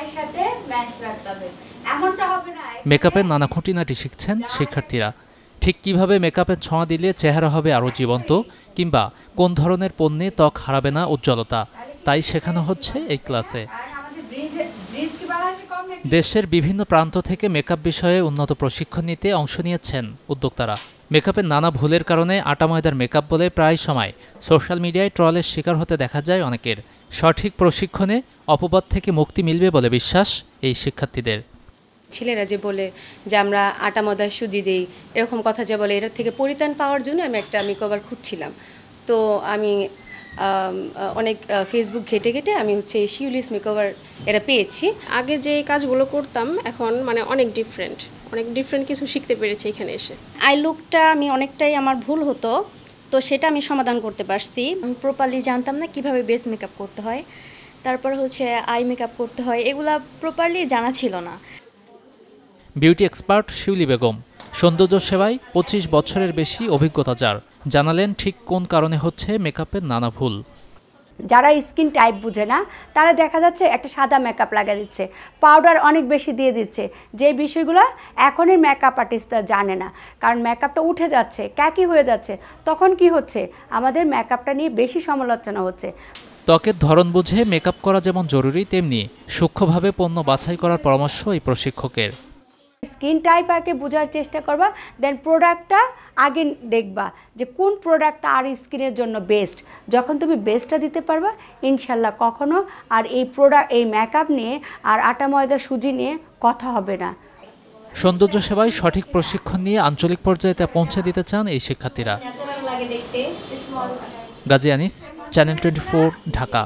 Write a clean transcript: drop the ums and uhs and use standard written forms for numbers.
শাড়ির সাথে ম্যাচ রাখতে হবে, এমনটা হবে না। মেকআপের নানা খুঁটিনাটি শিখছেন শিক্ষার্থীরা। ঠিক কিভাবে মেকআপের ছোঁয়া দিলে চেহারা হবে আরও জীবন্ত, কিংবা কোন ধরনের পণ্যে ত্বক হারাবে না উজ্জ্বলতা, তাই শেখানো হচ্ছে এই ক্লাসে। দেশের বিভিন্ন প্রান্ত থেকে মেকআপ বিষয়ে উন্নত প্রশিক্ষণ নিতে অংশ নিয়েছেন উদ্যোক্তারা। মেকআপের নানা ভুলের কারণে আটা ময়দার মেকআপ বলে প্রায় সময় সোশ্যাল মিডিয়ায় ট্রলের শিকার হতে দেখা যায় অনেকের। সঠিক প্রশিক্ষণে অপবাদ থেকে মুক্তি মিলবে বলে বিশ্বাস এই শিক্ষার্থীদের। ছেলেরা যে বলে যে আমরা আটা ময়দা সুজি দিই, এরকম কথা যে বলে, এর থেকে পরিত্রাণ পাওয়ার জন্য আমি একটা মেকওভার খুঁজছিলাম। তো আমি অনেক ফেসবুক ঘেটে ঘেটে আমি শিউলিস মেকওভার এটা পেয়েছি। আগে যে কাজগুলো করতাম এখন মানে অনেক ডিফারেন্ট কিছু শিখতে পেরেছি এখানে এসে। আই লুকটা আমি অনেকটাই আমার ভুল হতো, তো সেটা আমি সমাধান করতে পারছি। আমি প্রপারলি জানতাম না কিভাবে বেস মেকআপ করতে হয়, তারপর আই মেকআপ করতে হয়, এগুলা প্রপারলি জানা ছিল না। বিউটি এক্সপার্ট শিউলি বেগম, সৌন্দর্য সেবায় 25 বছরের বেশি অভিজ্ঞতা যার, জানালেন ঠিক কোন কারণে হচ্ছে মেকআপের নানা ভুল। যারা স্কিন টাইপ বুঝে না তারা দেখা যাচ্ছে একটা সাদা মেকআপ লাগিয়ে দিচ্ছে, পাউডার অনেক বেশি দিয়ে দিচ্ছে, যে বিষয়গুলো এখনের মেকআপ আর্টিস্টরা জানে না। কারণ মেকআপটা উঠে যাচ্ছে, ক্যাকি হয়ে যাচ্ছে, তখন কি হচ্ছে, আমাদের মেকআপটা নিয়ে বেশি সমালোচনা হচ্ছে। ত্বকের ধরন বুঝে মেকআপ করা যেমন জরুরি, তেমনি সূক্ষ্মভাবে পণ্য বাছাই করার পরামর্শ এই প্রশিক্ষকের। স্কিন টাইপ আগে বোঝার চেষ্টা করবা, দেন প্রোডাক্টটা আগে দেখবা যে কোন প্রোডাক্টটা আর স্কিনের জন্য বেস্ট। যখন তুমি বেস্টটা দিতে পারবা, ইনশাল্লাহ কখনো আর এই মেকআপ নিয়ে আর আটা ময়দা সুজি নিয়ে কথা হবে না। সৌন্দর্য সেবায় সঠিক প্রশিক্ষণ নিয়ে আঞ্চলিক পর্যায়ে তা পৌঁছে দিতে চান এই শিক্ষার্থীরা। গাজী আনিস, চ্যানেল 24, ঢাকা।